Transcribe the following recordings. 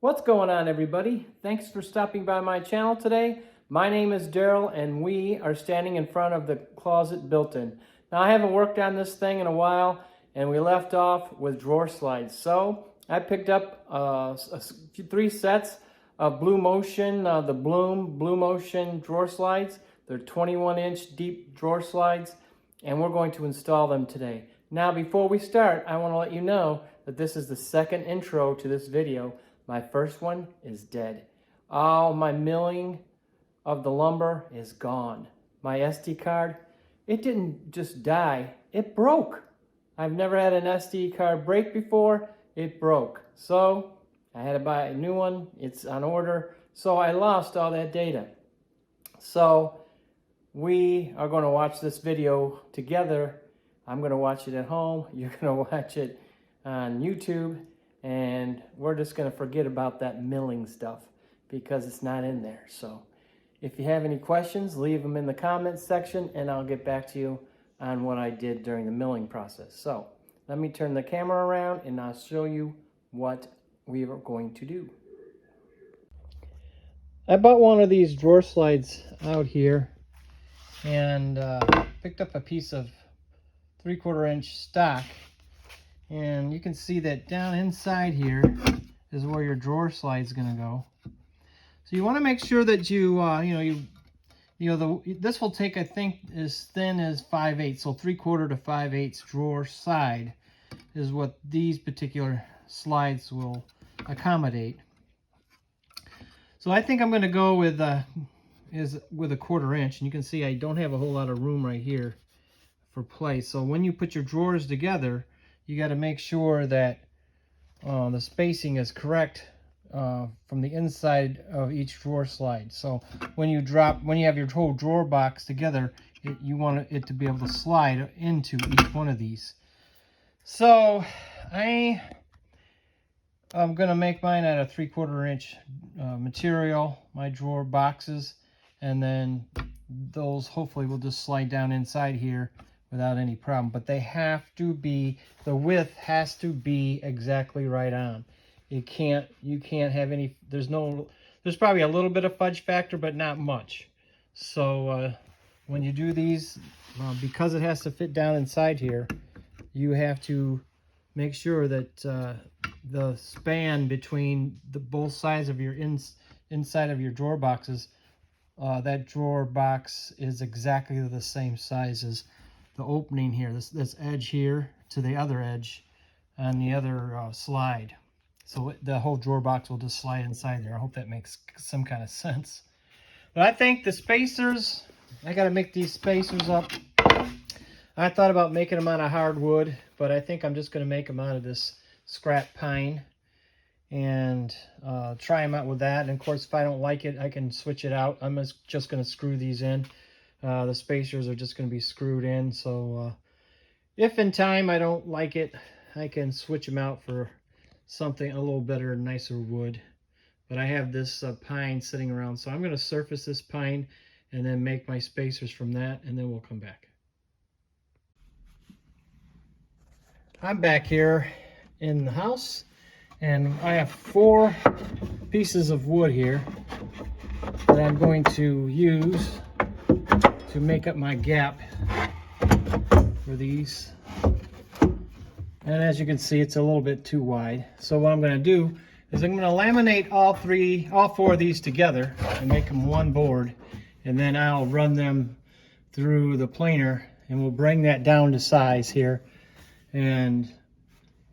What's going on, everybody? Thanks for stopping by my channel today. My name is Daryl and we are standing in front of the closet built-in. Now, I haven't worked on this thing in a while and we left off with drawer slides. So I picked up 3 sets of Blue Motion, the Blum Blue Motion drawer slides. They're 21-inch deep drawer slides and we're going to install them today. Now, before we start, I want to let you know that this is the second intro to this video. My first one is dead. All my milling of the lumber is gone. My SD card, it didn't just die, it broke. I've never had an SD card break before, it broke. So I had to buy a new one, it's on order. So I lost all that data. So we are going to watch this video together. I'm going to watch it at home, you're going to watch it on YouTube. And we're just going to forget about that milling stuff because it's not in there. So if you have any questions, leave them in the comments section and I'll get back to you on what I did during the milling process. So let me turn the camera around and I'll show you what we are going to do. I bought one of these drawer slides out here and picked up a piece of 3/4 inch stock. And you can see that down inside here is where your drawer slide is going to go. So you want to make sure that this will take, I think, as thin as 5/8. So 3/4 to 5/8 drawer side is what these particular slides will accommodate. So I think I'm going to go with a 1/4 inch. And you can see I don't have a whole lot of room right here for place. So when you put your drawers together, you got to make sure that the spacing is correct from the inside of each drawer slide. So when you have your whole drawer box together, you want it to be able to slide into each one of these. So I'm going to make mine out of 3/4 inch material, my drawer boxes, and then those hopefully will just slide down inside here without any problem. But they have to be, the width has to be exactly right on. You can't have any, there's probably a little bit of fudge factor, but not much. So when you do these, because it has to fit down inside here, you have to make sure that the span between both sides of your inside of your drawer boxes, that drawer box is exactly the same size as the opening here, this edge here to the other edge on the other slide. So the whole drawer box will just slide inside there. I hope that makes some kind of sense. But I think the spacers, I got to make these spacers up. I thought about making them out of hardwood, but I think I'm just going to make them out of this scrap pine and try them out with that. And of course, if I don't like it, I can switch it out. I'm just going to screw these in. The spacers are just going to be screwed in. So if in time I don't like it, I can switch them out for something a little better, nicer wood. But I have this pine sitting around, so I'm going to surface this pine and then make my spacers from that, and then we'll come back. I'm back here in the house, and I have 4 pieces of wood here that I'm going to use to make up my gap for these. And as you can see, it's a little bit too wide. So what I'm going to do is I'm going to laminate all 4 of these together and make them one board, and then I'll run them through the planer and we'll bring that down to size here, and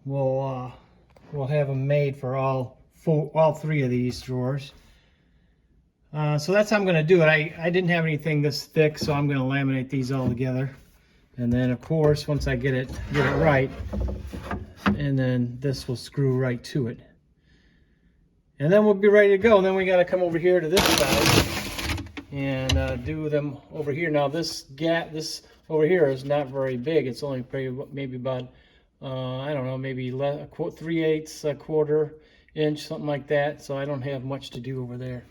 we'll have them made for all 3 of these drawers. So that's how I'm going to do it. I didn't have anything this thick, so I'm going to laminate these all together. And then, of course, once I get it right, and then this will screw right to it. And then we'll be ready to go. And then we got to come over here to this side and do them over here. Now, this over here is not very big. It's only maybe about, I don't know, maybe 3/8, 1/4 inch, something like that. So I don't have much to do over there.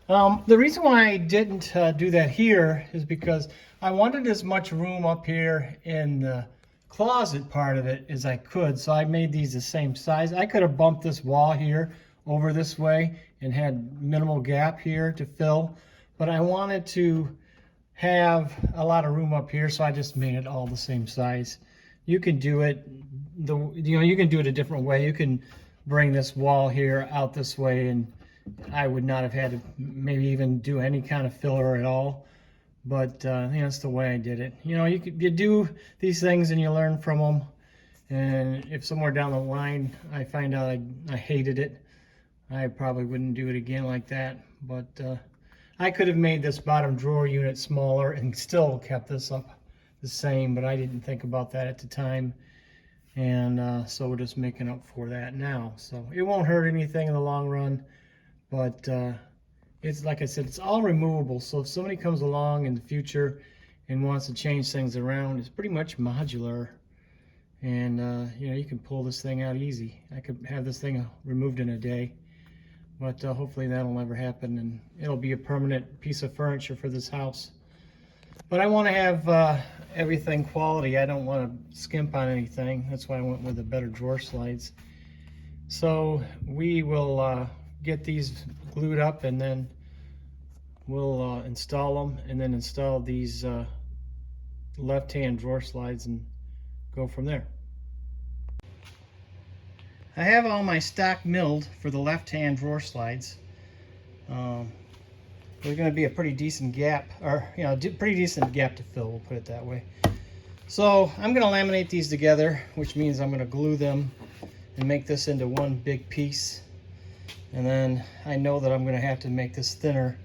The reason why I didn't do that here is because I wanted as much room up here in the closet part of it as I could. So I made these the same size. I could have bumped this wall here over this way and had minimal gap here to fill, but I wanted to have a lot of room up here, so I just made it all the same size. You can do it you can do it a different way. You can bring this wall here out this way, and I would not have had to maybe even do any kind of filler at all. But that's the way I did it. You do these things and you learn from them. And if somewhere down the line I find out I hated it, I probably wouldn't do it again like that. But I could have made this bottom drawer unit smaller and still kept this up the same, but I didn't think about that at the time. And so we're just making up for that now. So it won't hurt anything in the long run, but it's like I said, it's all removable. So if somebody comes along in the future and wants to change things around, it's pretty much modular. And you can pull this thing out easy. I could have this thing removed in a day, but hopefully that'll never happen, and it'll be a permanent piece of furniture for this house. But I want to have everything quality. I don't want to skimp on anything. That's why I went with the better drawer slides. So we will get these glued up, and then we'll install them, and then install these left-hand drawer slides and go from there. I have all my stock milled for the left-hand drawer slides. There's going to be a pretty decent gap, or pretty decent gap to fill, we'll put it that way. So I'm going to laminate these together, which means I'm going to glue them and make this into one big piece. And then I know that I'm going to have to make this thinner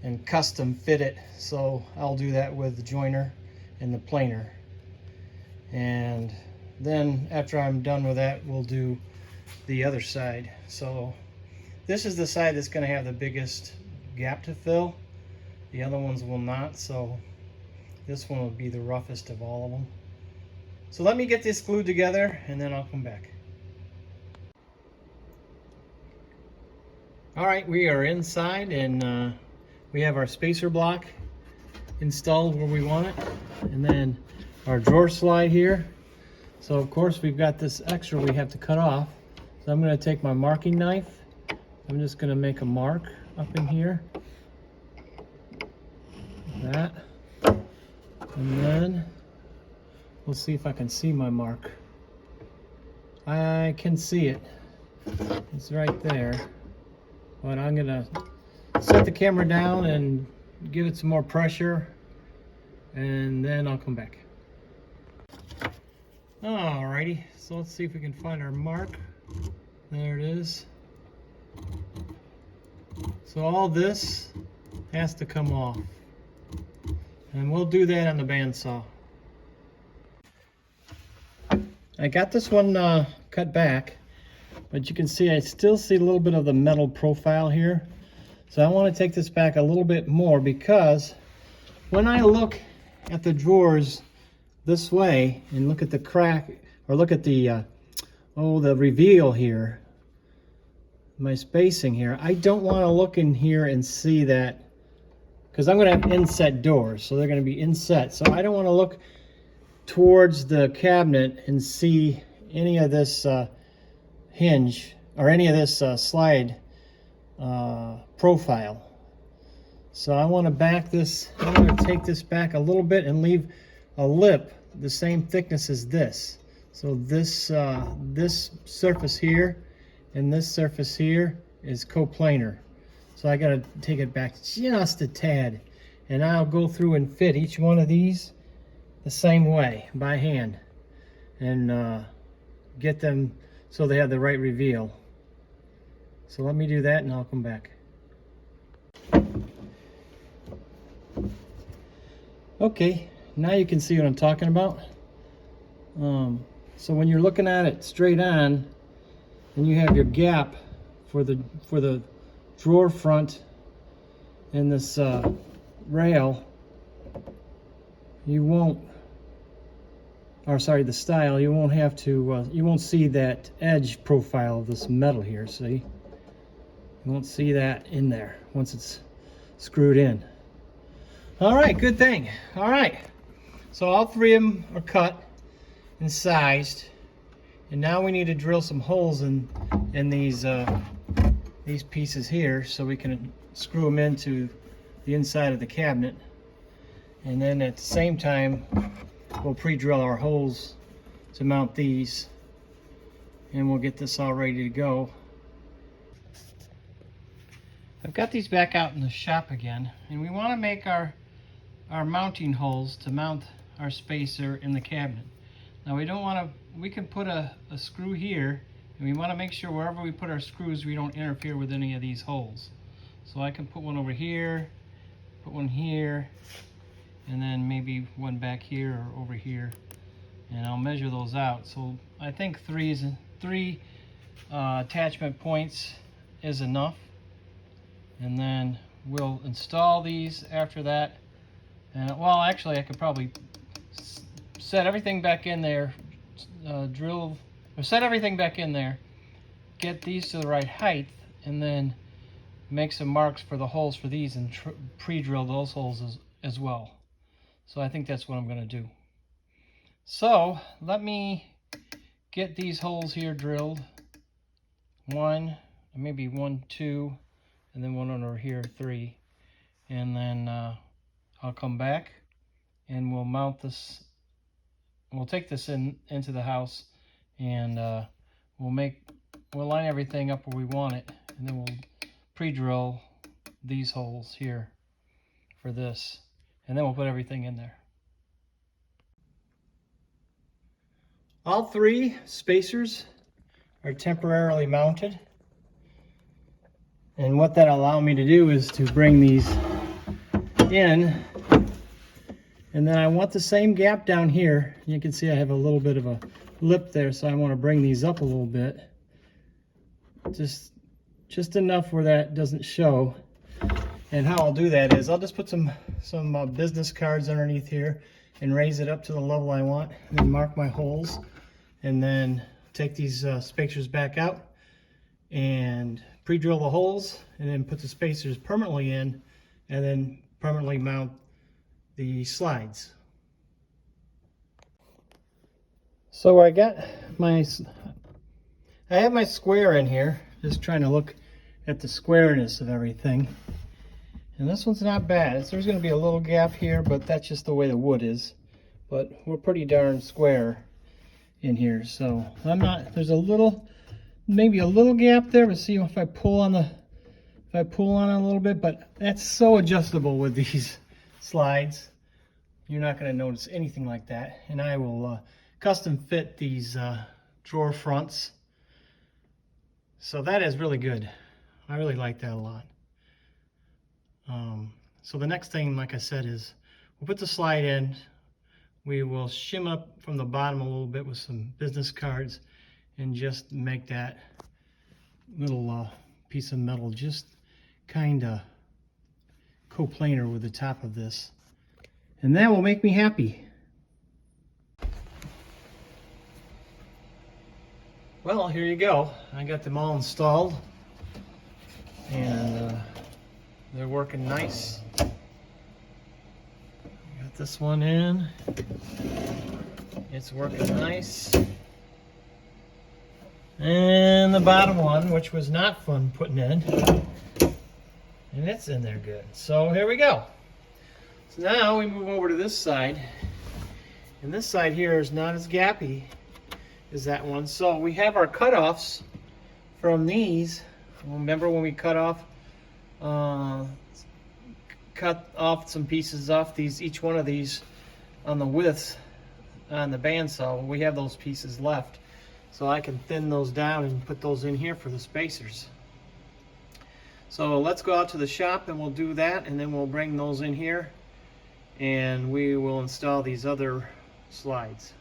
and custom fit it, so I'll do that with the joiner and the planer. And then after I'm done with that, we'll do the other side. So this is the side that's going to have the biggest gap to fill. The other ones will not, so this one will be the roughest of all of them. So let me get this glued together and then I'll come back. Alright, we are inside, and we have our spacer block installed where we want it, and then our drawer slide here. So of course we've got this extra we have to cut off. So I'm going to take my marking knife. I'm just going to make a mark up in here. That. And then we'll see if I can see my mark. I can see it. It's right there. But I'm going to set the camera down and give it some more pressure, and then I'll come back. Alrighty, so let's see if we can find our mark. There it is. So all this has to come off, and we'll do that on the bandsaw. I got this one cut back, but you can see I still see a little bit of the metal profile here. So I want to take this back a little bit more, because when I look at the drawers this way and look at the crack, or look at the the reveal here, my spacing here, I don't want to look in here and see that, because I'm going to have inset doors, so they're going to be inset. So I don't want to look towards the cabinet and see any of this hinge or any of this slide profile. So I want to back this, I'm going to take this back a little bit and leave a lip the same thickness as this. So this this surface here and this surface here is coplanar. So I got to take it back just a tad, and I'll go through and fit each one of these the same way by hand, and get them so they have the right reveal. So let me do that and I'll come back. Okay, now you can see what I'm talking about. So when you're looking at it straight on, and you have your gap for the drawer front and this rail, you won't, or sorry, the style, you won't have to, you won't see that edge profile of this metal here, see? You won't see that in there once it's screwed in. All right, good thing. All right, so all three of them are cut and sized, and now we need to drill some holes in these these pieces here so we can screw them into the inside of the cabinet. And then at the same time, we'll pre-drill our holes to mount these, and we'll get this all ready to go. I've got these back out in the shop again, and we want to make our mounting holes to mount our spacer in the cabinet. Now we can put a screw here, and we want to make sure wherever we put our screws we don't interfere with any of these holes. So I can put one over here, put one here, and then maybe one back here or over here, and I'll measure those out. So I think three attachment points is enough, and then we'll install these after that. And well, actually I could probably set everything back in there, set everything back in there, get these to the right height, and then make some marks for the holes for these and pre-drill those holes as well. So I think that's what I'm going to do. So let me get these holes here drilled. One, maybe 1, 2, and then one over here, 3. And then I'll come back and we'll mount this. We'll take this into the house, and we'll line everything up where we want it, and then we'll pre-drill these holes here for this, and then we'll put everything in there. All 3 spacers are temporarily mounted, and what that allowed me to do is to bring these in, and then I want the same gap down here. You can see I have a little bit of a lip there, so I want to bring these up a little bit, just enough where that doesn't show. And how I'll do that is I'll just put some business cards underneath here and raise it up to the level I want, and then mark my holes, and then take these spacers back out and pre-drill the holes, and then put the spacers permanently in, and then permanently mount the slides. So I have my square in here, just trying to look at the squareness of everything. And this one's not bad. There's going to be a little gap here, but that's just the way the wood is. But we're pretty darn square in here. So there's maybe a little gap there, but see if I pull on it a little bit, but that's so adjustable with these slides. You're not going to notice anything like that. And I will custom fit these drawer fronts. So that is really good. I really like that a lot. So the next thing, like I said, is we'll put the slide in. We will shim up from the bottom a little bit with some business cards, and just make that little piece of metal just kind of coplanar with the top of this. And that will make me happy. Well, here you go. I got them all installed, and they're working nice. Got this one in. It's working nice. And the bottom one, which was not fun putting in, and it's in there good. So here we go. So now we move over to this side, and this side here is not as gappy as that one. So we have our cutoffs from these. Remember when we cut off some pieces off these, each one of these on the width on the bandsaw? We have those pieces left, so I can thin those down and put those in here for the spacers. So let's go out to the shop and we'll do that, and then we'll bring those in here and we will install these other slides.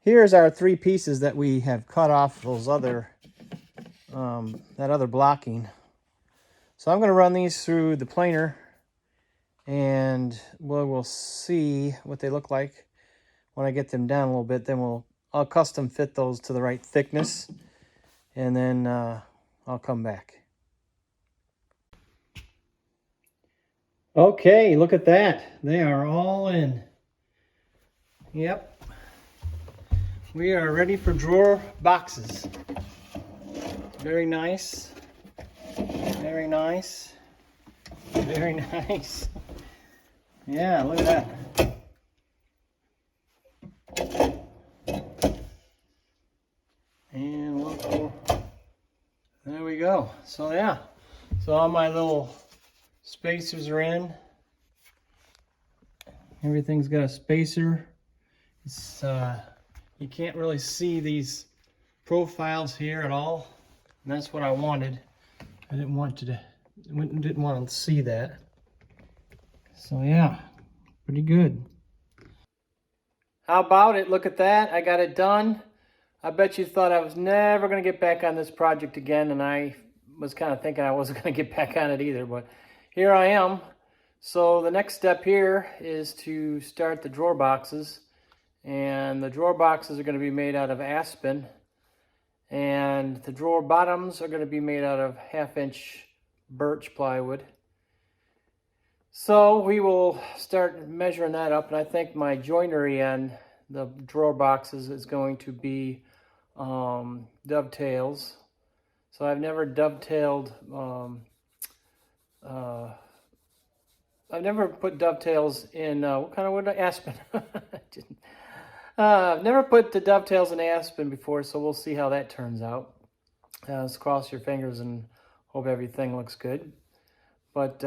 Here's our 3 pieces that we have cut off those other that other blocking. So I'm going to run these through the planer, and we'll see what they look like when I get them down a little bit. Then I'll custom fit those to the right thickness, and then I'll come back. Okay, look at that. They are all in. Yep. We are ready for drawer boxes. Very nice. Very nice. Very nice. Yeah, look at that. And one more. There we go. So yeah. So all my little spacers are in. Everything's got a spacer. It's you can't really see these profiles here at all. And that's what I wanted. I didn't want to see that. So yeah, pretty good. How about it? Look at that. I got it done. I bet you thought I was never going to get back on this project again, and I was kind of thinking I wasn't going to get back on it either, but here I am. So the next step here is to start the drawer boxes, and the drawer boxes are going to be made out of aspen, and the drawer bottoms are going to be made out of 1/2-inch birch plywood. So we will start measuring that up, and I think my joinery on the drawer boxes is going to be dovetails. So I've never dovetailed, I've never put dovetails in, what kind of wood? Aspen. I've never put the dovetails in aspen before, so we'll see how that turns out. Just cross your fingers and hope everything looks good. But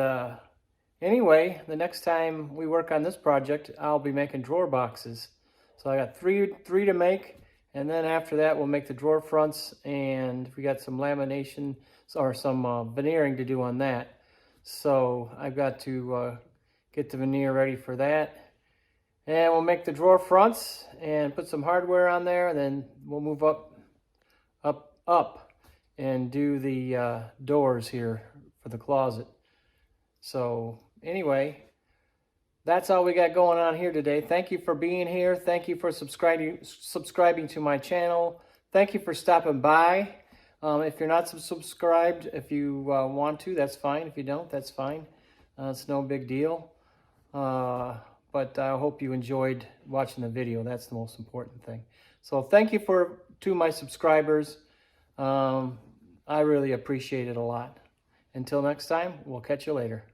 anyway, the next time we work on this project, I'll be making drawer boxes. So I got three to make, and then after that we'll make the drawer fronts, and we got some lamination or some veneering to do on that. So I've got to get the veneer ready for that. And we'll make the drawer fronts and put some hardware on there, and then we'll move up and do the doors here for the closet. So anyway, that's all we got going on here today. Thank you for being here. Thank you for subscribing to my channel. Thank you for stopping by. If you're not subscribed, if you want to, that's fine. If you don't, that's fine. It's no big deal. But I hope you enjoyed watching the video. That's the most important thing. So thank you to my subscribers. I really appreciate it a lot. Until next time, we'll catch you later.